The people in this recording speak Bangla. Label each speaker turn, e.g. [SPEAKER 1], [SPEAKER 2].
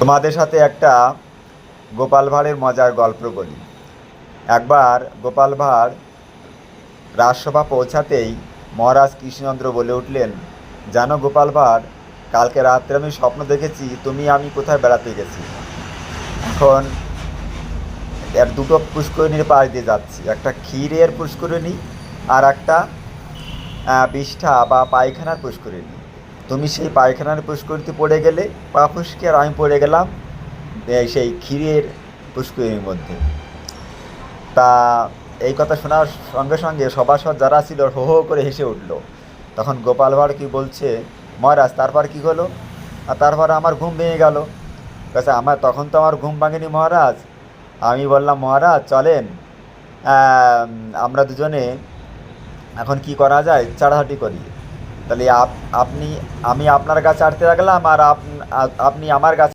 [SPEAKER 1] তোমাদের সাথে একটা গোপাল ভাঁড়ের মজার গল্প বলি। একবার গোপাল ভাঁড় রাজসভা পৌঁছাতেই মহারাজ কৃষ্ণচন্দ্র বলে উঠলেন, জানো গোপাল ভাঁড়, কালকে রাত্রে আমি স্বপ্ন দেখেছি তুমি আমি কোথায় বেড়াতে গেছি। এখন এর দুটো পুষ্করিণীর পাশ দিয়ে যাচ্ছি, একটা ক্ষীরের পুষ্করিণী আর একটা বিষ্ঠা বা পায়খানার পুষ্করিণী। তুমি সেই পায়খানার পুষ্করিণীতে পড়ে গেলে পা ফুসকে, আর আমি পড়ে গেলাম সেই ক্ষীরের পুষ্করিণীর মধ্যে। তা এই কথা শোনার সঙ্গে সঙ্গে সভাসদ যারা ছিল হো হো করে হেসে উঠল। তখন গোপাল ভাঁড় কি বলছে, মহারাজ তারপর কি হলো? আর তারপর আমার ঘুম ভেঙে গেল। কাছে আমার তখন তো আমার ঘুম ভাঙেনি মহারাজ। আমি বললাম, মহারাজ চলেন আমরা দুজনে এখন কি করা যায়, চাড়াহাঁটি করি। তাহলে আপনি, আমি আপনার গাছে আটতে রাখলাম আর আপনি আমার গাছে